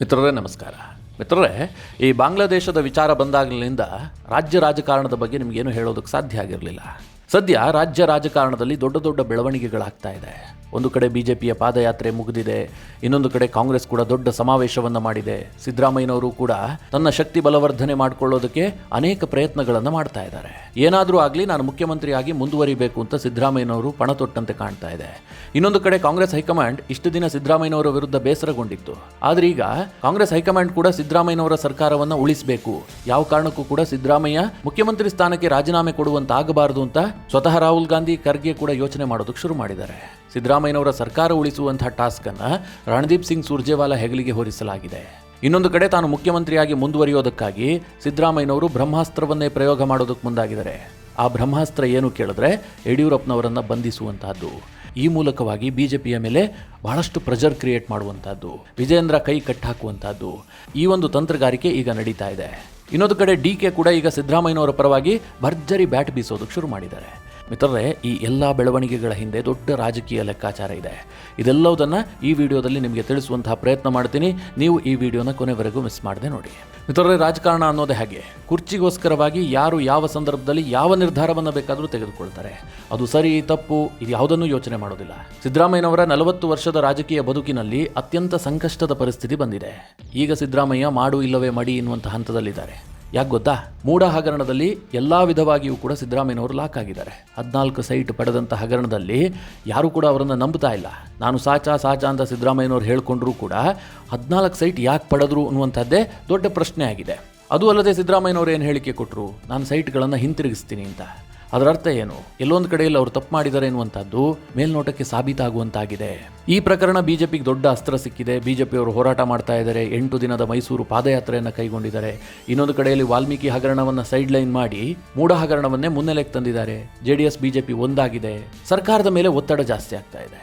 ಮಿತ್ರರೇ ನಮಸ್ಕಾರ. ಮಿತ್ರರೇ, ಈ ಬಾಂಗ್ಲಾದೇಶದ ವಿಚಾರ ಬಂದಾಗಲಿಂದ ರಾಜ್ಯ ರಾಜಕಾರಣದ ಬಗ್ಗೆ ನಿಮಗೇನು ಹೇಳೋದಕ್ಕೆ ಸಾಧ್ಯ ಆಗಿರಲಿಲ್ಲ. ಸದ್ಯ ರಾಜ್ಯ ರಾಜಕಾರಣದಲ್ಲಿ ದೊಡ್ಡ ದೊಡ್ಡ ಬೆಳವಣಿಗೆಗಳಾಗ್ತಾ ಇದೆ. ಒಂದು ಕಡೆ ಬಿಜೆಪಿಯ ಪಾದಯಾತ್ರೆ ಮುಗಿದಿದೆ, ಇನ್ನೊಂದು ಕಡೆ ಕಾಂಗ್ರೆಸ್ ಕೂಡ ದೊಡ್ಡ ಸಮಾವೇಶವನ್ನು ಮಾಡಿದೆ. ಸಿದ್ದರಾಮಯ್ಯನವರು ಕೂಡ ತನ್ನ ಶಕ್ತಿ ಬಲವರ್ಧನೆ ಮಾಡಿಕೊಳ್ಳೋದಕ್ಕೆ ಅನೇಕ ಪ್ರಯತ್ನಗಳನ್ನು ಮಾಡ್ತಾ ಇದ್ದಾರೆ. ಏನಾದರೂ ಆಗಲಿ ನಾನು ಮುಖ್ಯಮಂತ್ರಿಯಾಗಿ ಮುಂದುವರಿಬೇಕು ಅಂತ ಸಿದ್ದರಾಮಯ್ಯನವರು ಪಣ ತೊಟ್ಟಂತೆ ಕಾಣ್ತಾ ಇದೆ. ಇನ್ನೊಂದು ಕಡೆ ಕಾಂಗ್ರೆಸ್ ಹೈಕಮಾಂಡ್ ಇಷ್ಟು ದಿನ ಸಿದ್ದರಾಮಯ್ಯನವರ ವಿರುದ್ಧ ಬೇಸರಗೊಂಡಿತ್ತು. ಆದರೆ ಈಗ ಕಾಂಗ್ರೆಸ್ ಹೈಕಮಾಂಡ್ ಕೂಡ ಸಿದ್ದರಾಮಯ್ಯನವರ ಸರ್ಕಾರವನ್ನು ಉಳಿಸಬೇಕು, ಯಾವ ಕಾರಣಕ್ಕೂ ಕೂಡ ಸಿದ್ದರಾಮಯ್ಯ ಮುಖ್ಯಮಂತ್ರಿ ಸ್ಥಾನಕ್ಕೆ ರಾಜೀನಾಮೆ ಕೊಡುವಂತಾಗಬಾರದು ಅಂತ ಸ್ವತಃ ರಾಹುಲ್ ಗಾಂಧಿ, ಖರ್ಗೆ ಕೂಡ ಯೋಚನೆ ಮಾಡೋದಕ್ಕೆ ಶುರು ಮಾಡಿದ್ದಾರೆ. ಸಿದ್ದರಾಮಯ್ಯನವರ ಸರ್ಕಾರ ಉಳಿಸುವಂತಹ ಟಾಸ್ಕ್ ಅನ್ನು ರಣದೀಪ್ ಸಿಂಗ್ ಸುರ್ಜೇವಾಲಾ ಹೆಗಲಿಗೆ ಹೊರಿಸಲಾಗಿದೆ. ಇನ್ನೊಂದು ಕಡೆ ತಾನು ಮುಖ್ಯಮಂತ್ರಿಯಾಗಿ ಮುಂದುವರಿಯೋದಕ್ಕಾಗಿ ಸಿದ್ದರಾಮಯ್ಯನವರು ಬ್ರಹ್ಮಾಸ್ತ್ರವನ್ನೇ ಪ್ರಯೋಗ ಮಾಡೋದಕ್ಕೆ ಮುಂದಾಗಿದ್ದಾರೆ. ಆ ಬ್ರಹ್ಮಾಸ್ತ್ರ ಏನು ಕೇಳಿದ್ರೆ ಯಡಿಯೂರಪ್ಪನವರನ್ನು ಬಂಧಿಸುವಂತಹದ್ದು. ಈ ಮೂಲಕವಾಗಿ ಬಿಜೆಪಿಯ ಮೇಲೆ ಬಹಳಷ್ಟು ಪ್ರೆಷರ್ ಕ್ರಿಯೇಟ್ ಮಾಡುವಂತಹದ್ದು, ವಿಜಯೇಂದ್ರ ಕೈ ಕಟ್ಟಾಕುವಂತಹದ್ದು, ಈ ಒಂದು ತಂತ್ರಗಾರಿಕೆ ಈಗ ನಡೀತಾ ಇದೆ. ಇನ್ನೊಂದು ಕಡೆ ಡಿಕೆ ಕೂಡ ಈಗ ಸಿದ್ದರಾಮಯ್ಯನವರ ಪರವಾಗಿ ಭರ್ಜರಿ ಬ್ಯಾಟ್ ಬೀಸೋದಕ್ಕೆ ಶುರು ಮಾಡಿದ್ದಾರೆ. ಮಿತ್ರರೇ, ಈ ಎಲ್ಲ ಬೆಳವಣಿಗೆಗಳ ಹಿಂದೆ ದೊಡ್ಡ ರಾಜಕೀಯ ಲೆಕ್ಕಾಚಾರ ಇದೆ. ಇದೆಲ್ಲವುದನ್ನು ಈ ವಿಡಿಯೋದಲ್ಲಿ ನಿಮಗೆ ತಿಳಿಸುವಂತಹ ಪ್ರಯತ್ನ ಮಾಡ್ತೀನಿ. ನೀವು ಈ ವಿಡಿಯೋನ ಕೊನೆವರೆಗೂ ಮಿಸ್ ಮಾಡದೆ ನೋಡಿ. ಮಿತ್ರರೇ, ರಾಜಕಾರಣ ಅನ್ನೋದೇ ಹಾಗೆ. ಕುರ್ಚಿಗೋಸ್ಕರವಾಗಿ ಯಾರು ಯಾವ ಸಂದರ್ಭದಲ್ಲಿ ಯಾವ ನಿರ್ಧಾರವನ್ನು ಬೇಕಾದರೂ ತೆಗೆದುಕೊಳ್ತಾರೆ. ಅದು ಸರಿ ತಪ್ಪು ಇದು ಯಾವುದನ್ನೂ ಯೋಚನೆ ಮಾಡೋದಿಲ್ಲ. ಸಿದ್ದರಾಮಯ್ಯನವರ 40 ವರ್ಷದ ರಾಜಕೀಯ ಬದುಕಿನಲ್ಲಿ ಅತ್ಯಂತ ಸಂಕಷ್ಟದ ಪರಿಸ್ಥಿತಿ ಬಂದಿದೆ. ಈಗ ಸಿದ್ದರಾಮಯ್ಯ ಮಾಡು ಇಲ್ಲವೇ ಮಡಿ ಎನ್ನುವಂಥ ಹಂತದಲ್ಲಿದ್ದಾರೆ. ಯಾಕೆ ಗೊತ್ತಾ? ಮೂಡ ಹಗರಣದಲ್ಲಿ ಎಲ್ಲ ವಿಧವಾಗಿಯೂ ಕೂಡ ಸಿದ್ದರಾಮಯ್ಯನವರು ಲಾಕ್ ಆಗಿದ್ದಾರೆ. 14 ಸೈಟ್ ಪಡೆದಂಥ ಹಗರಣದಲ್ಲಿ ಯಾರೂ ಕೂಡ ಅವರನ್ನು ನಂಬ್ತಾ ಇಲ್ಲ. ನಾನು ಸಾಚ ಅಂತ ಸಿದ್ದರಾಮಯ್ಯನವರು ಹೇಳ್ಕೊಂಡ್ರೂ ಕೂಡ 14 ಸೈಟ್ ಯಾಕೆ ಪಡೆದ್ರು ಅನ್ನುವಂಥದ್ದೇ ದೊಡ್ಡ ಪ್ರಶ್ನೆ ಆಗಿದೆ. ಅದು ಅಲ್ಲದೆ ಸಿದ್ದರಾಮಯ್ಯನವರು ಏನು ಹೇಳಿಕೆ ಕೊಟ್ಟರು, ನಾನು ಸೈಟ್ಗಳನ್ನು ಹಿಂತಿರುಗಿಸ್ತೀನಿ ಅಂತ. ಅದರ ಅರ್ಥ ಏನು? ಎಲ್ಲೊಂದು ಕಡೆಯಲ್ಲಿ ಅವರು ತಪ್ಪು ಮಾಡಿದ್ದಾರೆ ಎನ್ನುವಂಥದ್ದು ಮೇಲ್ನೋಟಕ್ಕೆ ಸಾಬೀತಾಗುವಂತಾಗಿದೆ. ಈ ಪ್ರಕರಣ ಬಿಜೆಪಿಗೆ ದೊಡ್ಡ ಅಸ್ತ್ರ ಸಿಕ್ಕಿದೆ. ಬಿಜೆಪಿಯವರು ಹೋರಾಟ ಮಾಡ್ತಾ ಇದ್ದಾರೆ. 8 ದಿನದ ಮೈಸೂರು ಪಾದಯಾತ್ರೆಯನ್ನು ಕೈಗೊಂಡಿದ್ದಾರೆ. ಇನ್ನೊಂದು ಕಡೆಯಲ್ಲಿ ವಾಲ್ಮೀಕಿ ಹಗರಣವನ್ನು ಸೈಡ್ ಲೈನ್ ಮಾಡಿ ಮೂಡ ಹಗರಣವನ್ನೇ ಮುನ್ನೆಲೆಗೆ ತಂದಿದ್ದಾರೆ. JDS ಬಿಜೆಪಿ ಒಂದಾಗಿದೆ. ಸರ್ಕಾರದ ಮೇಲೆ ಒತ್ತಡ ಜಾಸ್ತಿ ಆಗ್ತಾ ಇದೆ.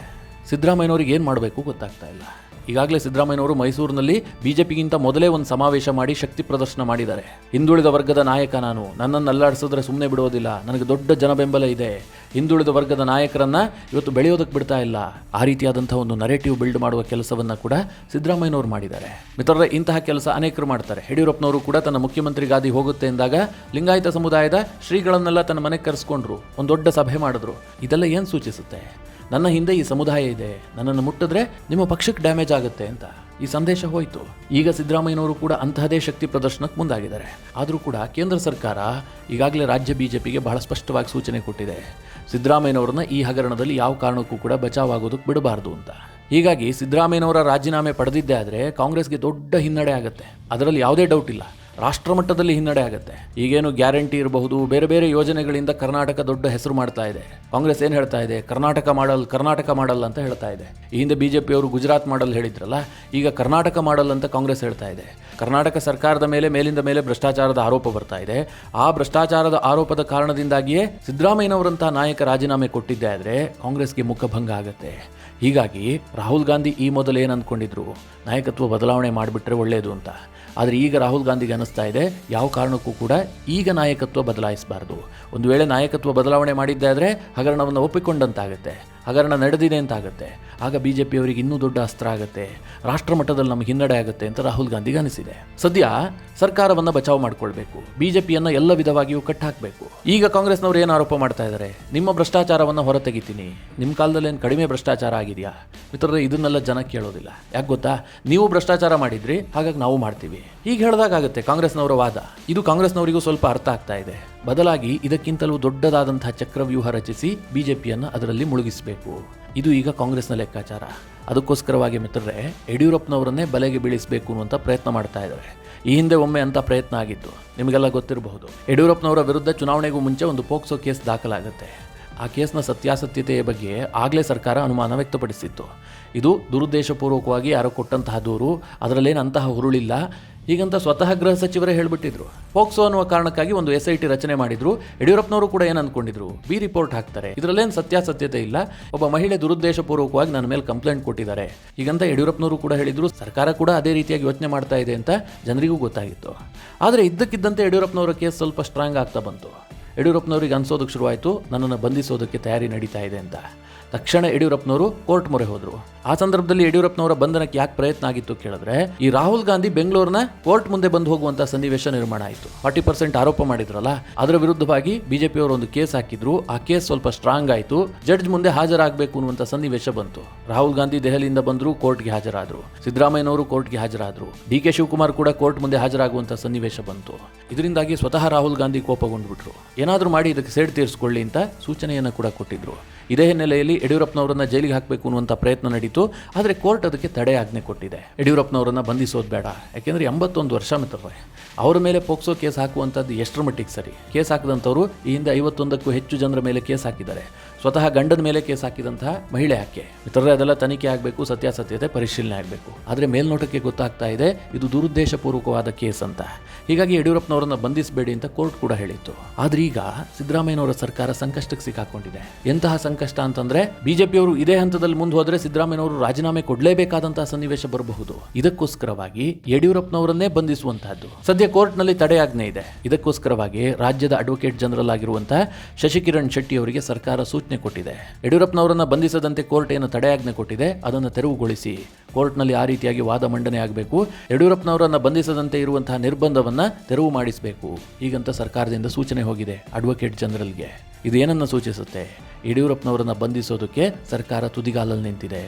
ಸಿದ್ದರಾಮಯ್ಯನವರಿಗೆ ಏನು ಮಾಡಬೇಕು ಗೊತ್ತಾಗ್ತಾ ಇಲ್ಲ. ಈಗಾಗಲೇ ಸಿದ್ದರಾಮಯ್ಯನವರು ಮೈಸೂರಿನಲ್ಲಿ ಬಿಜೆಪಿಗಿಂತ ಮೊದಲೇ ಒಂದು ಸಮಾವೇಶ ಮಾಡಿ ಶಕ್ತಿ ಪ್ರದರ್ಶನ ಮಾಡಿದ್ದಾರೆ. ಹಿಂದುಳಿದ ವರ್ಗದ ನಾಯಕ ನಾನು, ನನ್ನನ್ನು ಅಲ್ಲಾಡಿಸಿದ್ರೆ ಸುಮ್ಮನೆ ಬಿಡೋದಿಲ್ಲ, ನನಗೆ ದೊಡ್ಡ ಜನಬೆಂಬಲ ಇದೆ, ಹಿಂದುಳಿದ ವರ್ಗದ ನಾಯಕರನ್ನ ಇವತ್ತು ಬೆಳೆಯೋದಕ್ಕೆ ಬಿಡ್ತಾ ಇಲ್ಲ, ಆ ರೀತಿಯಾದಂಥ ಒಂದು ನರೇಟಿವ್ ಬಿಲ್ಡ್ ಮಾಡುವ ಕೆಲಸವನ್ನು ಕೂಡ ಸಿದ್ದರಾಮಯ್ಯನವರು ಮಾಡಿದ್ದಾರೆ. ಮಿತ್ರರೇ, ಇಂತಹ ಕೆಲಸ ಅನೇಕರು ಮಾಡ್ತಾರೆ. ಯಡಿಯೂರಪ್ಪನವರು ಕೂಡ ತನ್ನ ಮುಖ್ಯಮಂತ್ರಿ ಗಾದಿ ಹೋಗುತ್ತೆ ಎಂದಾಗ ಲಿಂಗಾಯತ ಸಮುದಾಯದ ಶ್ರೀಗಳನ್ನೆಲ್ಲ ತನ್ನ ಮನೆಗೆ ಕರೆಸ್ಕೊಂಡ್ರು, ಒಂದು ದೊಡ್ಡ ಸಭೆ ಮಾಡಿದ್ರು. ಇದೆಲ್ಲ ಏನು ಸೂಚಿಸುತ್ತೆ? ನನ್ನ ಹಿಂದೆ ಈ ಸಮುದಾಯ ಇದೆ, ನನ್ನನ್ನು ಮುಟ್ಟಿದ್ರೆ ನಿಮ್ಮ ಪಕ್ಷಕ್ಕೆ ಡ್ಯಾಮೇಜ್ ಆಗುತ್ತೆ ಅಂತ ಈ ಸಂದೇಶ ಹೋಯಿತು. ಈಗ ಸಿದ್ದರಾಮಯ್ಯನವರು ಕೂಡ ಅಂತಹದೇ ಶಕ್ತಿ ಪ್ರದರ್ಶನಕ್ಕೆ ಮುಂದಾಗಿದ್ದಾರೆ. ಆದರೂ ಕೂಡ ಕೇಂದ್ರ ಸರ್ಕಾರ ಈಗಾಗಲೇ ರಾಜ್ಯ ಬಿಜೆಪಿಗೆ ಬಹಳ ಸ್ಪಷ್ಟವಾಗಿ ಸೂಚನೆ ಕೊಟ್ಟಿದೆ, ಸಿದ್ದರಾಮಯ್ಯನವ್ರನ್ನ ಈ ಹಗರಣದಲ್ಲಿ ಯಾವ ಕಾರಣಕ್ಕೂ ಕೂಡ ಬಚಾವಾಗೋದಕ್ಕೆ ಬಿಡಬಾರ್ದು ಅಂತ. ಹೀಗಾಗಿ ಸಿದ್ದರಾಮಯ್ಯನವರ ರಾಜೀನಾಮೆ ಪಡೆದಿದ್ದೇ ಆದರೆ ಕಾಂಗ್ರೆಸ್ಗೆ ದೊಡ್ಡ ಹಿನ್ನಡೆ ಆಗುತ್ತೆ. ಅದರಲ್ಲಿ ಯಾವುದೇ ಡೌಟ್ ಇಲ್ಲ. ರಾಷ್ಟ್ರ ಮಟ್ಟದಲ್ಲಿ ಹಿನ್ನಡೆ ಆಗುತ್ತೆ. ಈಗೇನು ಗ್ಯಾರಂಟಿ ಇರಬಹುದು, ಬೇರೆ ಬೇರೆ ಯೋಜನೆಗಳಿಂದ ಕರ್ನಾಟಕ ದೊಡ್ಡ ಹೆಸರು ಮಾಡ್ತಾ ಇದೆ. ಕಾಂಗ್ರೆಸ್ ಏನು ಹೇಳ್ತಾ ಇದೆ? ಕರ್ನಾಟಕ ಮಾಡಲ್ ಅಂತ ಹೇಳ್ತಾ ಇದೆ. ಈ ಹಿಂದೆ ಬಿಜೆಪಿಯವರು ಗುಜರಾತ್ ಮಾಡಲ್ ಹೇಳಿದ್ರಲ್ಲ, ಈಗ ಕರ್ನಾಟಕ ಮಾಡಲ್ ಅಂತ ಕಾಂಗ್ರೆಸ್ ಹೇಳ್ತಾ ಇದೆ. ಕರ್ನಾಟಕ ಸರ್ಕಾರದ ಮೇಲೆ ಮೇಲಿಂದ ಮೇಲೆ ಭ್ರಷ್ಟಾಚಾರದ ಆರೋಪ ಬರ್ತಾ ಇದೆ. ಆ ಭ್ರಷ್ಟಾಚಾರದ ಆರೋಪದ ಕಾರಣದಿಂದಾಗಿಯೇ ಸಿದ್ದರಾಮಯ್ಯನವರಂತಹ ನಾಯಕ ರಾಜೀನಾಮೆ ಕೊಟ್ಟಿದ್ದೆ ಆದರೆ ಕಾಂಗ್ರೆಸ್ಗೆ ಮುಖಭಂಗ ಆಗುತ್ತೆ. ಹೀಗಾಗಿ ರಾಹುಲ್ ಗಾಂಧಿ ಈ ಮೊದಲು ಏನು ಅಂದ್ಕೊಂಡಿದ್ರು, ನಾಯಕತ್ವ ಬದಲಾವಣೆ ಮಾಡಿಬಿಟ್ರೆ ಒಳ್ಳೆಯದು ಅಂತ. ಆದರೆ ಈಗ ರಾಹುಲ್ ಗಾಂಧಿಗೆ ಅನ್ನಿಸ್ತಾ ಇದೆ, ಯಾವ ಕಾರಣಕ್ಕೂ ಕೂಡ ಈಗ ನಾಯಕತ್ವ ಬದಲಾಯಿಸಬಾರ್ದು. ಒಂದು ವೇಳೆ ನಾಯಕತ್ವ ಬದಲಾವಣೆ ಮಾಡಿದ್ದೆ ಆದರೆ ಹಗರಣವನ್ನು ಒಪ್ಪಿಕೊಂಡಂತಾಗುತ್ತೆ, ಹಗರಣ ನಡೆದಿದೆ ಅಂತಾಗುತ್ತೆ. ಆಗ ಬಿಜೆಪಿಯವರಿಗೆ ಇನ್ನೂ ದೊಡ್ಡ ಅಸ್ತ್ರ ಆಗುತ್ತೆ, ರಾಷ್ಟ್ರ ಮಟ್ಟದಲ್ಲಿ ನಮಗೆ ಹಿನ್ನಡೆ ಆಗುತ್ತೆ ಅಂತ ರಾಹುಲ್ ಗಾಂಧಿಗೆ ಅನಿಸಿದೆ. ಸದ್ಯ ಸರ್ಕಾರವನ್ನು ಬಚಾವ್ ಮಾಡಿಕೊಳ್ಬೇಕು, ಬಿಜೆಪಿಯನ್ನು ಎಲ್ಲ ವಿಧವಾಗಿಯೂ ಕಟ್ಟಾಕಬೇಕು. ಈಗ ಕಾಂಗ್ರೆಸ್ನವರು ಏನು ಆರೋಪ ಮಾಡ್ತಾ ಇದ್ದಾರೆ? ನಿಮ್ಮ ಭ್ರಷ್ಟಾಚಾರವನ್ನು ಹೊರತೆಗಿತೀನಿ, ನಿಮ್ಮ ಕಾಲದಲ್ಲಿ ಏನು ಕಡಿಮೆ ಭ್ರಷ್ಟಾಚಾರ ಆಗಿದೆಯಾ? ಮಿತ್ರರೇ, ಇದನ್ನೆಲ್ಲ ಜನ ಕೇಳೋದಿಲ್ಲ. ಯಾಕೆ ಗೊತ್ತಾ? ನೀವು ಭ್ರಷ್ಟಾಚಾರ ಮಾಡಿದ್ರಿ, ಹಾಗಾಗಿ ನಾವು ಮಾಡ್ತೀವಿ, ಹೀಗೆ ಹೇಳಿದಾಗುತ್ತೆ ಕಾಂಗ್ರೆಸ್ನವರ ವಾದ. ಇದು ಕಾಂಗ್ರೆಸ್ನವರಿಗೂ ಸ್ವಲ್ಪ ಅರ್ಥ ಆಗ್ತಾ ಇದೆ. ಬದಲಾಗಿ ಇದಕ್ಕಿಂತಲೂ ದೊಡ್ಡದಾದಂತಹ ಚಕ್ರವ್ಯೂಹ ರಚಿಸಿ ಬಿಜೆಪಿಯನ್ನು ಅದರಲ್ಲಿ ಮುಳುಗಿಸಬೇಕು. ಇದು ಈಗ ಕಾಂಗ್ರೆಸ್ನ ಲೆಕ್ಕಾಚಾರ. ಅದಕ್ಕೋಸ್ಕರವಾಗಿ ಮಿತ್ರರೇ, ಯಡಿಯೂರಪ್ಪನವರನ್ನೇ ಬಲೆಗೆ ಬೀಳಿಸಬೇಕು ಅನ್ನುವಂಥ ಪ್ರಯತ್ನ ಮಾಡ್ತಾ ಇದ್ದಾರೆ. ಈ ಹಿಂದೆ ಒಮ್ಮೆ ಅಂತ ಪ್ರಯತ್ನ ಆಗಿತ್ತು, ನಿಮಗೆಲ್ಲ ಗೊತ್ತಿರಬಹುದು. ಯಡಿಯೂರಪ್ಪನವರ ವಿರುದ್ಧ ಚುನಾವಣೆಗೂ ಮುಂಚೆ ಒಂದು ಪೋಕ್ಸೋ ಕೇಸ್ ದಾಖಲಾಗುತ್ತೆ. ಆ ಕೇಸ್ನ ಸತ್ಯಾಸತ್ಯತೆಯ ಬಗ್ಗೆ ಆಗಲೇ ಸರ್ಕಾರ ಅನುಮಾನ ವ್ಯಕ್ತಪಡಿಸಿತ್ತು. ಇದು ದುರುದ್ದೇಶಪೂರ್ವಕವಾಗಿ ಯಾರೋ ಕೊಟ್ಟಂತಹ ದೂರು, ಅದರಲ್ಲೇನು ಅಂತಹ ಹುರುಳಿಲ್ಲ ಹೀಗಂತ ಸ್ವತಃ ಗೃಹ ಸಚಿವರೇ ಹೇಳಿಬಿಟ್ಟಿದ್ರು. ಪೋಕ್ಸೋ ಅನ್ನುವ ಕಾರಣಕ್ಕಾಗಿ ಒಂದು SIT ರಚನೆ ಮಾಡಿದ್ರು. ಯಡಿಯೂರಪ್ಪನವರು ಕೂಡ ಏನು ಅಂದ್ಕೊಂಡಿದ್ರು, ಬಿ ರಿಪೋರ್ಟ್ ಹಾಕ್ತಾರೆ, ಇದರಲ್ಲೇನು ಸತ್ಯಾಸತ್ಯತೆ ಇಲ್ಲ, ಒಬ್ಬ ಮಹಿಳೆ ದುರುದ್ದೇಶಪೂರ್ವಕವಾಗಿ ನನ್ನ ಮೇಲೆ ಕಂಪ್ಲೇಂಟ್ ಕೊಟ್ಟಿದ್ದಾರೆ ಹೀಗಂತ ಯಡಿಯೂರಪ್ಪನವರು ಕೂಡ ಹೇಳಿದ್ರು. ಸರ್ಕಾರ ಕೂಡ ಅದೇ ರೀತಿಯಾಗಿ ಯೋಚನೆ ಮಾಡ್ತಾ ಇದೆ ಅಂತ ಜನರಿಗೂ ಗೊತ್ತಾಗಿತ್ತು. ಆದರೆ ಇದ್ದಕ್ಕಿದ್ದಂತೆ ಯಡಿಯೂರಪ್ಪನವರ ಕೇಸ್ ಸ್ವಲ್ಪ ಸ್ಟ್ರಾಂಗ್ ಆಗ್ತಾ ಬಂತು. ಯಡಿಯೂರಪ್ಪನವರಿಗೆ ಅನ್ಸೋದಕ್ಕೆ ಶುರುವಾಯಿತು, ನನ್ನನ್ನು ಬಂಧಿಸೋದಕ್ಕೆ ತಯಾರಿ ನಡೀತಾ ಇದೆ ಅಂತ. ತಕ್ಷಣ ಯಡಿಯೂರಪ್ಪನವರು ಕೋರ್ಟ್ ಮೊರೆ ಹೋದ್ರು. ಆ ಸಂದರ್ಭದಲ್ಲಿ ಯಡಿಯೂರಪ್ಪನವರ ಬಂಧನಕ್ಕೆ ಯಾಕೆ ಪ್ರಯತ್ನ ಆಗಿತ್ತು ಕೇಳಿದ್ರೆ, ಈ ರಾಹುಲ್ ಗಾಂಧಿ ಬೆಂಗಳೂರಿನ ಕೋರ್ಟ್ ಮುಂದೆ ಬಂದು ಹೋಗುವಂತ ಸನ್ನಿವೇಶ ನಿರ್ಮಾಣ ಆಯಿತು. 40% ಆರೋಪ ಮಾಡಿದ್ರಲ್ಲ, ಅದರ ವಿರುದ್ಧವಾಗಿ ಬಿಜೆಪಿಯವರು ಒಂದು ಕೇಸ್ ಹಾಕಿದ್ರು. ಆ ಕೇಸ್ ಸ್ವಲ್ಪ ಸ್ಟ್ರಾಂಗ್ ಆಯಿತು. ಜಡ್ಜ್ ಮುಂದೆ ಹಾಜರಾಗಬೇಕು ಅನ್ನುವಂತ ಸನ್ನಿವೇಶ ಬಂತು. ರಾಹುಲ್ ಗಾಂಧಿ ದೆಹಲಿಯಿಂದ ಬಂದ್ರು, ಕೋರ್ಟ್ಗೆ ಹಾಜರಾದ್ರು. ಸಿದ್ದರಾಮಯ್ಯನವರು ಕೋರ್ಟ್ಗೆ ಹಾಜರಾದ್ರು. ಡಿ.ಕೆ. ಶಿವಕುಮಾರ್ ಕೂಡ ಕೋರ್ಟ್ ಮುಂದೆ ಹಾಜರಾಗುವಂತ ಸನ್ನಿವೇಶ ಬಂತು. ಇದರಿಂದಾಗಿ ಸ್ವತಃ ರಾಹುಲ್ ಗಾಂಧಿ ಕೋಪಗೊಂಡ್ಬಿಟ್ರು. ಏನಾದರೂ ಮಾಡಿ ಇದಕ್ಕೆ ಸೇಡ್ ತೀರಿಸಿಕೊಳ್ಳಿ ಅಂತ ಸೂಚನೆಯನ್ನು ಕೂಡ ಕೊಟ್ಟಿದ್ರು. ಇದೇ ಹಿನ್ನೆಲೆಯಲ್ಲಿ ಯಡಿಯೂರಪ್ಪನವರನ್ನ ಜೈಲಿಗೆ ಹಾಕಬೇಕು ಅನ್ನುವಂಥ ಪ್ರಯತ್ನ ನಡೀತು. ಆದರೆ ಕೋರ್ಟ್ ಅದಕ್ಕೆ ತಡೆ ಆಜ್ಞೆ ಕೊಟ್ಟಿದೆ. ಯಡಿಯೂರಪ್ಪನವರನ್ನ ಬಂಧಿಸೋದು ಬೇಡ, ಯಾಕೆಂದರೆ 81 ವರ್ಷ ಮಿತ್ರರೇ, ಅವರ ಮೇಲೆ ಪೋಕ್ಸೋ ಕೇಸ್ ಹಾಕುವಂಥದ್ದು ಎಷ್ಟರ ಮಟ್ಟಿಗೆ ಸರಿ? ಕೇಸ್ ಹಾಕಿದಂಥವ್ರು ಈ ಹಿಂದೆ 51ಕ್ಕೂ ಹೆಚ್ಚು ಜನರ ಮೇಲೆ ಕೇಸ್ ಹಾಕಿದ್ದಾರೆ. ಸ್ವತಃ ಗಂಡನ ಮೇಲೆ ಕೇಸ್ ಹಾಕಿದಂತಹ ಮಹಿಳೆ ಯಾಕೆ? ಮಿತ್ರರೇ, ಅದೆಲ್ಲ ತನಿಖೆ ಆಗಬೇಕು, ಸತ್ಯಾಸತ್ಯತೆ ಪರಿಶೀಲನೆ ಆಗಬೇಕು. ಆದರೆ ಮೇಲ್ನೋಟಕ್ಕೆ ಗೊತ್ತಾಗ್ತಾ ಇದೆ ಇದು ದುರುದ್ದೇಶಪೂರ್ವಕವಾದ ಕೇಸ್ ಅಂತ. ಹೀಗಾಗಿ ಯಡಿಯೂರಪ್ಪನವರನ್ನ ಬಂಧಿಸಬೇಡಿ ಅಂತ ಕೋರ್ಟ್ ಕೂಡ ಹೇಳಿತ್ತು. ಆದ್ರೆ ಈಗ ಸಿದ್ದರಾಮಯ್ಯನವರ ಸರ್ಕಾರ ಸಂಕಷ್ಟಕ್ಕೆ ಸಿಕ್ಕಾಕೊಂಡಿದೆ. ಎಂತಹ ಸಂಕಷ್ಟ ಅಂತಂದ್ರೆ, ಬಿಜೆಪಿಯವರು ಇದೇ ಹಂತದಲ್ಲಿ ಮುಂದೆ ಹೋದ್ರೆ ಸಿದ್ದರಾಮಯ್ಯನವರು ರಾಜೀನಾಮೆ ಕೊಡಲೇಬೇಕಾದಂತಹ ಸನ್ನಿವೇಶ ಬರಬಹುದು. ಇದಕ್ಕೋಸ್ಕರವಾಗಿ ಯಡಿಯೂರಪ್ಪನವರನ್ನೇ ಬಂಧಿಸುವಂತಹದ್ದು. ಸದ್ಯ ಕೋರ್ಟ್ನಲ್ಲಿ ತಡೆಯಾಜ್ಞೆ ಇದೆ. ಇದಕ್ಕೋಸ್ಕರವಾಗಿ ರಾಜ್ಯದ ಅಡ್ವೊಕೇಟ್ ಜನರಲ್ ಆಗಿರುವಂತಹ ಶಶಿಕಿರಣ್ ಶೆಟ್ಟಿ ಅವರಿಗೆ ಸರ್ಕಾರ ಸೂಚನೆ ಕೊಟ್ಟಿದೆ. ಯಡಿಯೂರಪ್ಪನವರನ್ನ ಬಂಧಿಸದಂತೆ ಕೋರ್ಟ್ ಏನು ತಡೆಯಾಜ್ಞೆ ಕೊಟ್ಟಿದೆ ಅದನ್ನು ತೆರವುಗೊಳಿಸಿ. ಕೋರ್ಟ್ನಲ್ಲಿ ಆ ರೀತಿಯಾಗಿ ವಾದ ಮಂಡನೆ ಆಗಬೇಕು. ಯಡಿಯೂರಪ್ಪನವರನ್ನ ಬಂಧಿಸದಂತೆ ಇರುವಂತಹ ನಿರ್ಬಂಧವನ್ನ ತೆರವು ಮಾಡಿಸಬೇಕು. ಹೀಗಂತ ಸರ್ಕಾರದಿಂದ ಸೂಚನೆ ಹೋಗಿದೆ ಅಡ್ವೊಕೇಟ್ ಜನರಲ್ಗೆ. ಇದು ಏನನ್ನ ಸೂಚಿಸುತ್ತೆ? ಯಡಿಯೂರಪ್ಪನವರನ್ನ ಬಂಧಿಸೋದಕ್ಕೆ ಸರ್ಕಾರ ತುದಿಗಾಲಲ್ಲಿ ನಿಂತಿದೆ.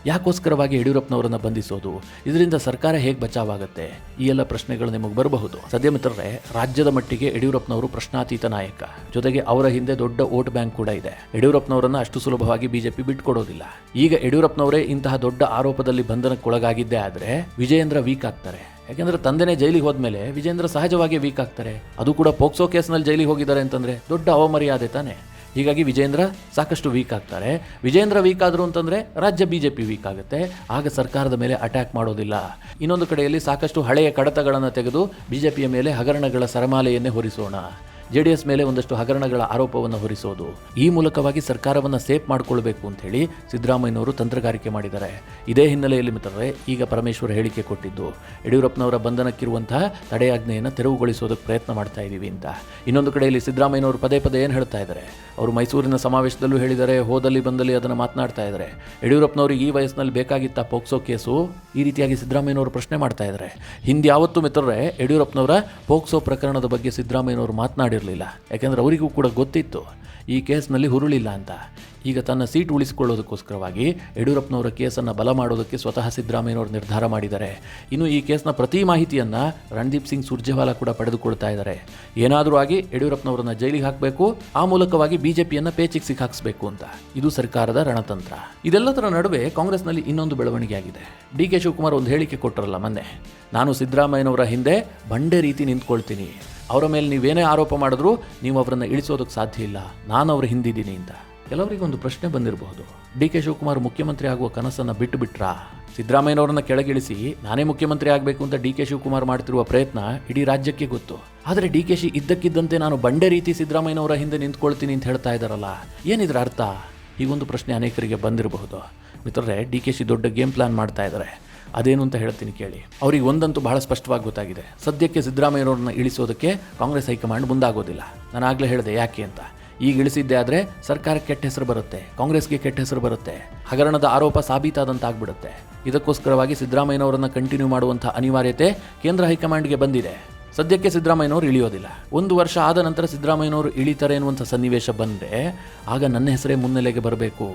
ಯಾಕೋಸ್ಕರವಾಗಿ ಯಡಿಯೂರಪ್ಪನವರನ್ನ ಬಂಧಿಸೋದು? ಇದರಿಂದ ಸರ್ಕಾರ ಹೇಗೆ ಬಚಾವಾಗುತ್ತೆ? ಈ ಎಲ್ಲ ಪ್ರಶ್ನೆಗಳು ನಿಮಗೆ ಬರಬಹುದು. ಸದ್ಯ ಮಿತ್ರರೇ, ರಾಜ್ಯದ ಮಟ್ಟಿಗೆ ಯಡಿಯೂರಪ್ಪನವರು ಪ್ರಶ್ನಾತೀತ ನಾಯಕ. ಜೊತೆಗೆ ಅವರ ಹಿಂದೆ ದೊಡ್ಡ ವೋಟ್ ಬ್ಯಾಂಕ್ ಕೂಡ ಇದೆ. ಯಡಿಯೂರಪ್ಪನವರನ್ನ ಅಷ್ಟು ಸುಲಭವಾಗಿ ಬಿಜೆಪಿ ಬಿಟ್ಕೊಡೋದಿಲ್ಲ. ಈಗ ಯಡಿಯೂರಪ್ಪನವರೇ ಇಂತಹ ದೊಡ್ಡ ಆರೋಪದಲ್ಲಿ ಬಂಧನಕ್ಕೊಳಗಾಗಿದ್ದೇ ಆದರೆ ವಿಜಯೇಂದ್ರ ವೀಕ್ ಆಗ್ತಾರೆ. ಯಾಕೆಂದ್ರೆ ತಂದೆನೇ ಜೈಲಿಗೆ ಹೋದ್ಮೇಲೆ ವಿಜೇಂದ್ರ ಸಹಜವಾಗಿ ವೀಕ್ ಆಗ್ತಾರೆ. ಅದು ಕೂಡ ಪೋಕ್ಸೋ ಕೇಸ್ನಲ್ಲಿ ಜೈಲಿಗೆ ಹೋಗಿದ್ದಾರೆ ಅಂತಂದ್ರೆ ದೊಡ್ಡ ಅವಮರ್ಯಾದೆ ತಾನೆ. ಹೀಗಾಗಿ ವಿಜೇಂದ್ರ ಸಾಕಷ್ಟು ವೀಕ್ ಆಗ್ತಾರೆ. ವಿಜೇಂದ್ರ ವೀಕ್ ಆದರು ಅಂತಂದರೆ ರಾಜ್ಯ ಬಿಜೆಪಿ ವೀಕ್ ಆಗುತ್ತೆ. ಆಗ ಸರ್ಕಾರದ ಮೇಲೆ ಅಟ್ಯಾಕ್ ಮಾಡೋದಿಲ್ಲ. ಇನ್ನೊಂದು ಕಡೆಯಲ್ಲಿ ಸಾಕಷ್ಟು ಹಳೆಯ ಕಡತಗಳನ್ನು ತೆಗೆದು ಬಿಜೆಪಿಯ ಮೇಲೆ ಹಗರಣಗಳ ಸರಮಾಲೆಯನ್ನೇ ಹೊರಿಸೋಣ. JDS ಮೇಲೆ ಒಂದಷ್ಟು ಹಗರಣಗಳ ಆರೋಪವನ್ನು ಹೊರಿಸೋದು. ಈ ಮೂಲಕವಾಗಿ ಸರ್ಕಾರವನ್ನು ಸೇಫ್ ಮಾಡಿಕೊಳ್ಬೇಕು ಅಂತ ಹೇಳಿ ಸಿದ್ದರಾಮಯ್ಯನವರು ತಂತ್ರಗಾರಿಕೆ ಮಾಡಿದ್ದಾರೆ. ಇದೇ ಹಿನ್ನೆಲೆಯಲ್ಲಿ ಮಿತ್ರರೇ, ಈಗ ಪರಮೇಶ್ವರ್ ಹೇಳಿಕೆ ಕೊಟ್ಟಿದ್ದು ಯಡಿಯೂರಪ್ಪನವರ ಬಂಧನಕ್ಕಿರುವಂತಹ ತಡೆಯಾಜ್ಞೆಯನ್ನು ತೆರವುಗೊಳಿಸೋದಕ್ಕೆ ಪ್ರಯತ್ನ ಮಾಡ್ತಾ ಇದ್ದೀವಿ ಅಂತ. ಇನ್ನೊಂದು ಕಡೆಯಲ್ಲಿ ಸಿದ್ದರಾಮಯ್ಯನವರು ಪದೇ ಪದೇ ಏನು ಹೇಳ್ತಾ ಇದ್ದಾರೆ? ಅವರು ಮೈಸೂರಿನ ಸಮಾವೇಶದಲ್ಲೂ ಹೇಳಿದ್ದಾರೆ, ಹೋದಲ್ಲಿ ಬಂದಲ್ಲಿ ಅದನ್ನು ಮಾತನಾಡ್ತಾ ಇದ್ದಾರೆ. ಯಡಿಯೂರಪ್ಪನವ್ರಿಗೆ ಈ ವಯಸ್ಸಿನಲ್ಲಿ ಬೇಕಾಗಿತ್ತ ಪೋಕ್ಸೋ ಕೇಸು? ಈ ರೀತಿಯಾಗಿ ಸಿದ್ದರಾಮಯ್ಯನವರು ಪ್ರಶ್ನೆ ಮಾಡ್ತಾ ಇದ್ದಾರೆ. ಹಿಂದೆ ಯಾವತ್ತೂ ಮಿತ್ರರೇ ಯಡಿಯೂರಪ್ಪನವರ ಪೋಕ್ಸೋ ಪ್ರಕರಣದ ಬಗ್ಗೆ ಸಿದ್ದರಾಮಯ್ಯನವರು ಮಾತನಾಡಿ ಯಾಕೆಂದ್ರೆ ಅವರಿಗೂ ಕೂಡ ಗೊತ್ತಿತ್ತು ಈ ಕೇಸ್ನಲ್ಲಿ ಹುರುಳಿಲ್ಲ ಅಂತ. ಈಗ ತನ್ನ ಸೀಟ್ ಉಳಿಸಿಕೊಳ್ಳೋದಕ್ಕೋಸ್ಕರವಾಗಿ ಯಡಿಯೂರಪ್ಪನವರ ಕೇಸನ್ನು ಬಲ ಮಾಡೋದಕ್ಕೆ ಸ್ವತಃ ಸಿದ್ದರಾಮಯ್ಯನವರು ನಿರ್ಧಾರ ಮಾಡಿದ್ದಾರೆ. ಇನ್ನು ಈ ಕೇಸ್ನ ಪ್ರತಿ ಮಾಹಿತಿಯನ್ನು ರಣದೀಪ್ ಸಿಂಗ್ ಸುರ್ಜೇವಾಲಾ ಕೂಡ ಪಡೆದುಕೊಳ್ತಾ ಇದ್ದಾರೆ. ಏನಾದರೂ ಆಗಿ ಯಡಿಯೂರಪ್ಪನವರನ್ನ ಜೈಲಿಗೆ ಹಾಕಬೇಕು, ಆ ಮೂಲಕವಾಗಿ ಬಿಜೆಪಿಯನ್ನು ಪೇಚಿಗೆ ಸಿಕ್ಕಾಕ್ಸ್ಬೇಕು ಅಂತ. ಇದು ಸರ್ಕಾರದ ರಣತಂತ್ರ. ಇದೆಲ್ಲದರ ನಡುವೆ ಕಾಂಗ್ರೆಸ್ನಲ್ಲಿ ಇನ್ನೊಂದು ಬೆಳವಣಿಗೆ ಆಗಿದೆ. ಡಿ.ಕೆ. ಶಿವಕುಮಾರ್ ಒಂದು ಹೇಳಿಕೆ ಕೊಟ್ಟರಲ್ಲ ಮೊನ್ನೆ, ನಾನು ಸಿದ್ದರಾಮಯ್ಯನವರ ಹಿಂದೆ ಬಂಡೆ ರೀತಿ ನಿಂತ್ಕೊಳ್ತೀನಿ, ಅವರ ಮೇಲೆ ನೀವೇನೇ ಆರೋಪ ಮಾಡಿದ್ರು ನೀವು ಅವರನ್ನು ಇಳಿಸೋದಕ್ಕೆ ಸಾಧ್ಯ ಇಲ್ಲ, ನಾನು ಅವರ ಹಿಂದಿದ್ದೀನಿ ಅಂತ. ಕೆಲವರಿಗೆ ಒಂದು ಪ್ರಶ್ನೆ ಬಂದಿರಬಹುದು, ಡಿ.ಕೆ. ಶಿವಕುಮಾರ್ ಮುಖ್ಯಮಂತ್ರಿ ಆಗುವ ಕನಸನ್ನು ಬಿಟ್ಟುಬಿಟ್ರಾ? ಸಿದ್ದರಾಮಯ್ಯನವರನ್ನ ಕೆಳಗಿಳಿಸಿ ನಾನೇ ಮುಖ್ಯಮಂತ್ರಿ ಆಗಬೇಕು ಅಂತ ಡಿ.ಕೆ. ಶಿವಕುಮಾರ್ ಮಾಡ್ತಿರುವ ಪ್ರಯತ್ನ ಇಡೀ ರಾಜ್ಯಕ್ಕೆ ಗೊತ್ತು. ಆದರೆ ಡಿ.ಕೆ.ಶಿ ಇದ್ದಕ್ಕಿದ್ದಂತೆ ನಾನು ಬಂಡೆ ರೀತಿ ಸಿದ್ದರಾಮಯ್ಯನವರ ಹಿಂದೆ ನಿಂತ್ಕೊಳ್ತೀನಿ ಅಂತ ಹೇಳ್ತಾ ಇದ್ದಾರಲ್ಲ, ಏನಿದ್ರ ಅರ್ಥ? ಹೀಗೊಂದು ಪ್ರಶ್ನೆ ಅನೇಕರಿಗೆ ಬಂದಿರಬಹುದು. ಮಿತ್ರರೇ, ಡಿ.ಕೆ.ಶಿ ದೊಡ್ಡ ಗೇಮ್ ಪ್ಲಾನ್ ಮಾಡ್ತಾ ಇದ್ದಾರೆ. ಅದೇನು ಅಂತ ಹೇಳ್ತೀನಿ ಕೇಳಿ. ಅವ್ರಿಗೆ ಒಂದಂತೂ ಬಹಳ ಸ್ಪಷ್ಟವಾಗಿ ಗೊತ್ತಾಗಿದೆ, ಸದ್ಯಕ್ಕೆ ಸಿದ್ದರಾಮಯ್ಯನವ್ರನ್ನ ಇಳಿಸೋದಕ್ಕೆ ಕಾಂಗ್ರೆಸ್ ಹೈಕಮಾಂಡ್ ಮುಂದಾಗೋದಿಲ್ಲ. ನಾನು ಆಗಲೇ ಹೇಳಿದೆ ಯಾಕೆ ಅಂತ. ಈಗ ಇಳಿಸಿದ್ದೆ ಆದರೆ ಸರ್ಕಾರಕ್ಕೆ ಕೆಟ್ಟ ಹೆಸರು ಬರುತ್ತೆ, ಕಾಂಗ್ರೆಸ್ಗೆ ಕೆಟ್ಟ ಹೆಸರು ಬರುತ್ತೆ, ಹಗರಣದ ಆರೋಪ ಸಾಬೀತಾದಂತಾಗ್ಬಿಡುತ್ತೆ. ಇದಕ್ಕೋಸ್ಕರವಾಗಿ ಸಿದ್ದರಾಮಯ್ಯನವರನ್ನ ಕಂಟಿನ್ಯೂ ಮಾಡುವಂಥ ಅನಿವಾರ್ಯತೆ ಕೇಂದ್ರ ಹೈಕಮಾಂಡ್ಗೆ ಬಂದಿದೆ. ಸದ್ಯಕ್ಕೆ ಸಿದ್ದರಾಮಯ್ಯನವರು ಇಳಿಯೋದಿಲ್ಲ. 1 ವರ್ಷ ಆದ ನಂತರ ಸಿದ್ದರಾಮಯ್ಯನವರು ಇಳಿತಾರೆ ಅನ್ನುವಂಥ ಸನ್ನಿವೇಶ ಬಂದರೆ ಆಗ ನನ್ನ ಹೆಸರೇ ಮುನ್ನೆಲೆಗೆ ಬರಬೇಕು.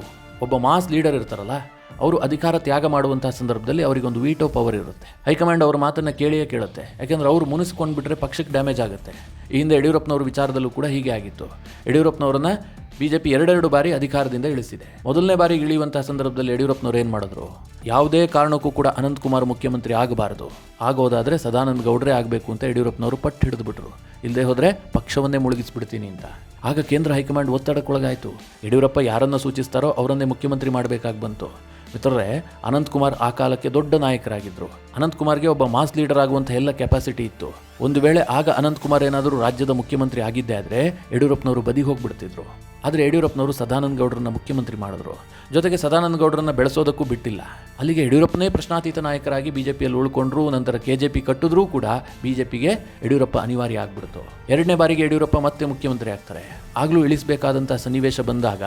ಒಬ್ಬ ಮಾಸ್ ಲೀಡರ್ ಇರ್ತಾರಲ್ಲ, ಅವರು ಅಧಿಕಾರ ತ್ಯಾಗ ಮಾಡುವಂತಹ ಸಂದರ್ಭದಲ್ಲಿ ಅವರಿಗೊಂದು ವೀಟೋ ಪವರ್ ಇರುತ್ತೆ. ಹೈಕಮಾಂಡ್ ಅವರ ಮಾತನ್ನು ಕೇಳಿಯೇ ಕೇಳುತ್ತೆ. ಯಾಕೆಂದ್ರೆ ಅವರು ಮುನಿಸ್ಕೊಂಡು ಬಿಟ್ಟರೆ ಪಕ್ಷಕ್ಕೆ ಡ್ಯಾಮೇಜ್ ಆಗುತ್ತೆ. ಈ ಹಿಂದೆ ಯಡಿಯೂರಪ್ಪನವ್ರ ವಿಚಾರದಲ್ಲೂ ಕೂಡ ಹೀಗೆ ಆಗಿತ್ತು. ಯಡಿಯೂರಪ್ಪನವರನ್ನ ಬಿಜೆಪಿ 2 ಬಾರಿ ಅಧಿಕಾರದಿಂದ ಇಳಿಸಿದೆ. ಮೊದಲನೇ ಬಾರಿಗೆ ಇಳಿಯುವಂತಹ ಸಂದರ್ಭದಲ್ಲಿ ಯಡಿಯೂರಪ್ಪನವರು ಏನು ಮಾಡಿದ್ರು? ಯಾವುದೇ ಕಾರಣಕ್ಕೂ ಕೂಡ ಅನಂತಕುಮಾರ್ ಮುಖ್ಯಮಂತ್ರಿ ಆಗಬಾರದು, ಆಗೋದಾದರೆ ಸದಾನಂದ ಗೌಡ್ರೇ ಆಗಬೇಕು ಅಂತ ಯಡಿಯೂರಪ್ಪನವರು ಪಟ್ಟು ಹಿಡಿದುಬಿಟ್ರು. ಇಲ್ಲದೆ ಹೋದರೆ ಪಕ್ಷವನ್ನೇ ಮುಳುಗಿಸ್ಬಿಡ್ತೀನಿ ಅಂತ. ಆಗ ಕೇಂದ್ರ ಹೈಕಮಾಂಡ್ ಒತ್ತಡಕ್ಕೊಳಗಾಯಿತು. ಯಡಿಯೂರಪ್ಪ ಯಾರನ್ನು ಸೂಚಿಸ್ತಾರೋ ಅವರನ್ನೇ ಮುಖ್ಯಮಂತ್ರಿ ಮಾಡಬೇಕಾಗಿ ಬಂತು. ಮಿತ್ರರೇ, ಅನಂತಕುಮಾರ್ ಆ ಕಾಲಕ್ಕೆ ದೊಡ್ಡ ನಾಯಕರಾಗಿದ್ದರು. ಅನಂತಕುಮಾರ್ಗೆ ಒಬ್ಬ ಮಾಸ್ ಲೀಡರ್ ಆಗುವಂಥ ಎಲ್ಲ ಕೆಪಾಸಿಟಿ ಇತ್ತು. ಒಂದು ವೇಳೆ ಆಗ ಅನಂತಕುಮಾರ್ ಏನಾದರೂ ರಾಜ್ಯದ ಮುಖ್ಯಮಂತ್ರಿ ಆಗಿದ್ದೇ ಆದರೆ ಯಡಿಯೂರಪ್ಪನವರು ಬದಿಗೆ ಹೋಗ್ಬಿಡ್ತಿದ್ರು. ಆದರೆ ಯಡಿಯೂರಪ್ಪನವರು ಸದಾನಂದ ಗೌಡರನ್ನ ಮುಖ್ಯಮಂತ್ರಿ ಮಾಡಿದ್ರು. ಜೊತೆಗೆ ಸದಾನಂದ ಗೌಡರನ್ನ ಬೆಳೆಸೋದಕ್ಕೂ ಬಿಟ್ಟಿಲ್ಲ. ಅಲ್ಲಿಗೆ ಯಡಿಯೂರಪ್ಪನೇ ಪ್ರಶ್ನಾತೀತ ನಾಯಕರಾಗಿ ಬಿಜೆಪಿಯಲ್ಲಿ ಉಳ್ಕೊಂಡ್ರು. ನಂತರ ಕೆಜೆಪಿ ಕಟ್ಟಿದ್ರೂ ಕೂಡ ಬಿಜೆಪಿಗೆ ಯಡಿಯೂರಪ್ಪ ಅನಿವಾರ್ಯ ಆಗ್ಬಿಡ್ತು. 2ನೇ ಬಾರಿಗೆ ಯಡಿಯೂರಪ್ಪ ಮತ್ತೆ ಮುಖ್ಯಮಂತ್ರಿ ಆಗ್ತಾರೆ. ಆಗಲೂ ಇಳಿಸಬೇಕಾದಂಥ ಸನ್ನಿವೇಶ ಬಂದಾಗ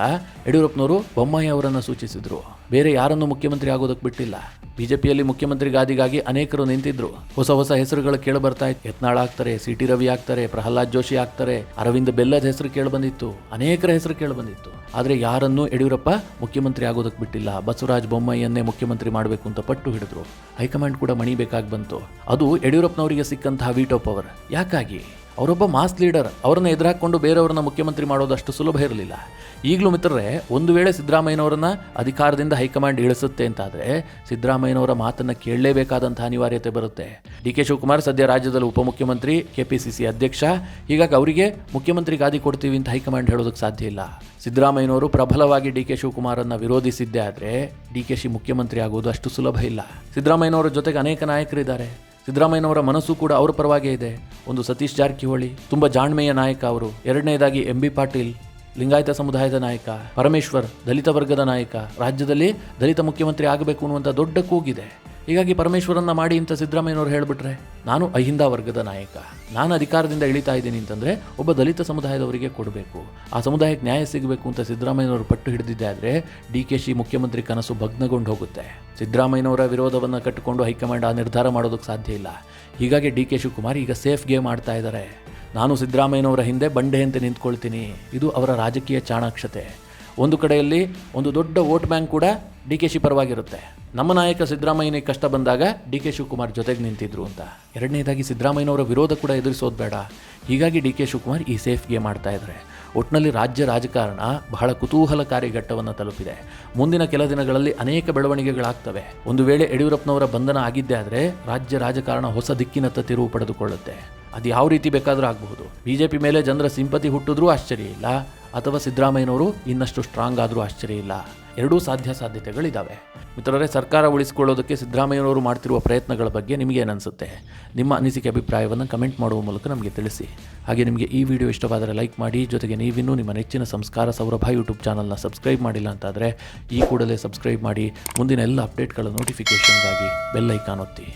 ಯಡಿಯೂರಪ್ಪನವರು ಬೊಮ್ಮಾಯಿ ಅವರನ್ನು ಸೂಚಿಸಿದ್ರು. ಬೇರೆ ಯಾರನ್ನು ಮುಖ್ಯಮಂತ್ರಿ ಆಗೋದಕ್ಕೆ ಬಿಟ್ಟಿಲ್ಲ. ಬಿಜೆಪಿಯಲ್ಲಿ ಮುಖ್ಯಮಂತ್ರಿ ಗಾದಿಗಾಗಿ ಅನೇಕರು ನಿಂತಿದ್ರು. ಹೊಸ ಹೆಸರುಗಳು ಕೇಳಿ ಬರ್ತಾ ಇತ್ತು. ಯತ್ನಾಳ್ ಆಗ್ತಾರೆ, ಸಿ.ಟಿ. ರವಿ ಆಗ್ತಾರೆ, ಪ್ರಹ್ಲಾದ್ ಜೋಶಿ ಆಗ್ತಾರೆ, ಅರವಿಂದ್ ಬೆಲ್ಲದ ಹೆಸರು ಕೇಳಿ ಬಂದಿತ್ತು, ಅನೇಕರ ಹೆಸರು ಕೇಳಿ ಬಂದಿತ್ತು. ಆದರೆ ಯಾರನ್ನೂ ಯಡಿಯೂರಪ್ಪ ಮುಖ್ಯಮಂತ್ರಿ ಆಗೋದಕ್ಕೆ ಬಿಟ್ಟಿಲ್ಲ. ಬಸವರಾಜ ಬೊಮ್ಮಾಯಿಯನ್ನೇ ಮುಖ್ಯಮಂತ್ರಿ ಮಾಡಬೇಕು ಅಂತ ಪಟ್ಟು ಹಿಡಿದ್ರು. ಹೈಕಮಾಂಡ್ ಕೂಡ ಮಣಿಬೇಕಾಗಿ ಬಂತು. ಅದು ಯಡಿಯೂರಪ್ಪನವರಿಗೆ ಸಿಕ್ಕಂತಹ ವೀಟೋ ಪವರ್. ಯಾಕಾಗಿ? ಅವರೊಬ್ಬ ಮಾಸ್ ಲೀಡರ್. ಅವರನ್ನು ಎದುರಾಕೊಂಡು ಬೇರೆಯವ್ರನ್ನ ಮುಖ್ಯಮಂತ್ರಿ ಮಾಡೋದು ಅಷ್ಟು ಸುಲಭ ಇರಲಿಲ್ಲ. ಈಗಲೂ ಮಿತ್ರರೇ, ಒಂದು ವೇಳೆ ಸಿದ್ದರಾಮಯ್ಯನವರನ್ನ ಅಧಿಕಾರದಿಂದ ಹೈಕಮಾಂಡ್ ಇಳಿಸುತ್ತೆ ಅಂತಾದರೆ ಸಿದ್ದರಾಮಯ್ಯನವರ ಮಾತನ್ನು ಕೇಳಲೇಬೇಕಾದಂಥ ಅನಿವಾರ್ಯತೆ ಬರುತ್ತೆ. ಡಿ.ಕೆ. ಶಿವಕುಮಾರ್ ಸದ್ಯ ರಾಜ್ಯದಲ್ಲಿ ಉಪಮುಖ್ಯಮಂತ್ರಿ, ಕೆಪಿಸಿಸಿ ಅಧ್ಯಕ್ಷ. ಹೀಗಾಗಿ ಅವರಿಗೆ ಮುಖ್ಯಮಂತ್ರಿ ಗಾದಿ ಕೊಡ್ತೀವಿ ಅಂತ ಹೈಕಮಾಂಡ್ ಹೇಳೋದಕ್ಕೆ ಸಾಧ್ಯ ಇಲ್ಲ. ಸಿದ್ದರಾಮಯ್ಯನವರು ಪ್ರಬಲವಾಗಿ ಡಿ.ಕೆ. ಶಿವಕುಮಾರನ್ನು ವಿರೋಧಿಸಿದ್ದೇ ಆದರೆ ಡಿ.ಕೆ.ಶಿ ಮುಖ್ಯಮಂತ್ರಿ ಆಗೋದು ಅಷ್ಟು ಸುಲಭ ಇಲ್ಲ. ಸಿದ್ದರಾಮಯ್ಯನವರ ಜೊತೆಗೆ ಅನೇಕ ನಾಯಕರಿದ್ದಾರೆ. ಸಿದ್ದರಾಮಯ್ಯನವರ ಮನಸ್ಸು ಕೂಡ ಅವರ ಪರವಾಗೇ ಇದೆ. ಒಂದು ಸತೀಶ್ ಜಾರಕಿಹೊಳಿ, ತುಂಬ ಜಾಣ್ಮೆಯ ನಾಯಕ ಅವರು. 2ನೇದಾಗಿ ಎಂ.ಬಿ. ಪಾಟೀಲ್, ಲಿಂಗಾಯತ ಸಮುದಾಯದ ನಾಯಕ. ಪರಮೇಶ್ವರ್, ದಲಿತ ವರ್ಗದ ನಾಯಕ. ರಾಜ್ಯದಲ್ಲಿ ದಲಿತ ಮುಖ್ಯಮಂತ್ರಿ ಆಗಬೇಕು ಅನ್ನುವಂಥ ದೊಡ್ಡ ಕೂಗಿದೆ. ಹೀಗಾಗಿ ಪರಮೇಶ್ವರನ್ನ ಮಾಡಿ ಅಂತ ಸಿದ್ದರಾಮಯ್ಯನವರು ಹೇಳಿಬಿಟ್ರೆ, ನಾನು ಅಹಿಂದ ವರ್ಗದ ನಾಯಕ, ನಾನು ಅಧಿಕಾರದಿಂದ ಇಳಿತಾ ಇದ್ದೀನಿ ಅಂತಂದರೆ ಒಬ್ಬ ದಲಿತ ಸಮುದಾಯದವರಿಗೆ ಕೊಡಬೇಕು, ಆ ಸಮುದಾಯಕ್ಕೆ ನ್ಯಾಯ ಸಿಗಬೇಕು ಅಂತ ಸಿದ್ದರಾಮಯ್ಯನವರು ಪಟ್ಟು ಹಿಡಿದಿದ್ದೆ ಆದರೆ ಡಿ.ಕೆ.ಶಿ ಮುಖ್ಯಮಂತ್ರಿ ಕನಸು ಭಗ್ನಗೊಂಡು ಹೋಗುತ್ತೆ. ಸಿದ್ದರಾಮಯ್ಯನವರ ವಿರೋಧವನ್ನು ಕಟ್ಟಿಕೊಂಡು ಹೈಕಮಾಂಡ್ ಆ ನಿರ್ಧಾರ ಮಾಡೋದಕ್ಕೆ ಸಾಧ್ಯ ಇಲ್ಲ. ಹೀಗಾಗಿ ಡಿ.ಕೆ. ಶಿವಕುಮಾರ್ ಈಗ ಸೇಫ್ ಗೇಮ್ ಆಡ್ತಾ ಇದ್ದಾರೆ. ನಾನು ಸಿದ್ದರಾಮಯ್ಯನವರ ಹಿಂದೆ ಬಂಡೆ ಅಂತ ನಿಂತ್ಕೊಳ್ತೀನಿ. ಇದು ಅವರ ರಾಜಕೀಯ ಚಾಣಾಕ್ಷತೆ. ಒಂದು ಕಡೆಯಲ್ಲಿ ಒಂದು ದೊಡ್ಡ ವೋಟ್ ಬ್ಯಾಂಕ್ ಕೂಡ ಡಿ.ಕೆ.ಶಿ ಪರವಾಗಿರುತ್ತೆ. ನಮ್ಮ ನಾಯಕ ಸಿದ್ದರಾಮಯ್ಯನಿಗೆ ಕಷ್ಟ ಬಂದಾಗ ಡಿ.ಕೆ. ಶಿವಕುಮಾರ್ ಜೊತೆಗೆ ನಿಂತಿದ್ರು ಅಂತ. 2ನೇದಾಗಿ ಸಿದ್ದರಾಮಯ್ಯನವರ ವಿರೋಧ ಕೂಡ ಎದುರಿಸೋದು ಬೇಡ. ಹೀಗಾಗಿ ಡಿ.ಕೆ. ಶಿವಕುಮಾರ್ ಈ ಸೇಫ್ ಗೇಮ್ ಮಾಡ್ತಾ ಇದ್ದಾರೆ. ಒಟ್ಟಿನಲ್ಲಿ ರಾಜ್ಯ ರಾಜಕಾರಣ ಬಹಳ ಕುತೂಹಲಕಾರಿ ಘಟ್ಟವನ್ನು ತಲುಪಿದೆ. ಮುಂದಿನ ಕೆಲ ದಿನಗಳಲ್ಲಿ ಅನೇಕ ಬೆಳವಣಿಗೆಗಳಾಗ್ತವೆ. ಒಂದು ವೇಳೆ ಯಡಿಯೂರಪ್ಪನವರ ಬಂಧನ ಆಗಿದ್ದೇ ಆದರೆ ರಾಜ್ಯ ರಾಜಕಾರಣ ಹೊಸ ದಿಕ್ಕಿನತ್ತ ತಿರುವು ಪಡೆದುಕೊಳ್ಳುತ್ತೆ. ಅದು ಯಾವ ರೀತಿ ಬೇಕಾದರೂ ಆಗಬಹುದು. ಬಿಜೆಪಿ ಮೇಲೆ ಜನರ ಸಿಂಪತಿ ಹುಟ್ಟಿದ್ರೂ ಆಶ್ಚರ್ಯ ಇಲ್ಲ, ಅಥವಾ ಸಿದ್ದರಾಮಯ್ಯನವರು ಇನ್ನಷ್ಟು ಸ್ಟ್ರಾಂಗ್ ಆದರೂ ಆಶ್ಚರ್ಯ ಇಲ್ಲ. ಎರಡೂ ಸಾಧ್ಯತೆಗಳಿದ್ದಾವೆ. ಮಿತ್ರರೇ, ಸರ್ಕಾರ ಉಳಿಸಿಕೊಳ್ಳೋದಕ್ಕೆ ಸಿದ್ದರಾಮಯ್ಯನವರು ಮಾಡ್ತಿರುವ ಪ್ರಯತ್ನಗಳ ಬಗ್ಗೆ ನಿಮಗೆ ಏನನ್ಸುತ್ತೆ? ನಿಮ್ಮ ಅನಿಸಿಕೆ ಅಭಿಪ್ರಾಯವನ್ನು ಕಮೆಂಟ್ ಮಾಡುವ ಮೂಲಕ ನಮಗೆ ತಿಳಿಸಿ. ಹಾಗೆ ನಿಮಗೆ ಈ ವಿಡಿಯೋ ಇಷ್ಟವಾದರೆ ಲೈಕ್ ಮಾಡಿ. ಜೊತೆಗೆ ನೀವಿನ್ನೂ ನಿಮ್ಮ ನೆಚ್ಚಿನ ಸಂಸ್ಕಾರ ಸೌರಭ ಯೂಟ್ಯೂಬ್ ಚಾನಲ್ನ ಸಬ್ಸ್ಕ್ರೈಬ್ ಮಾಡಿಲ್ಲ ಅಂತಾದರೆ ಈ ಕೂಡಲೇ ಸಬ್ಸ್ಕ್ರೈಬ್ ಮಾಡಿ. ಮುಂದಿನ ಎಲ್ಲ ಅಪ್ಡೇಟ್ಗಳ ನೋಟಿಫಿಕೇಷನ್ಗಾಗಿ ಬೆಲ್ ಐಕಾನ್ ಒತ್ತಿ.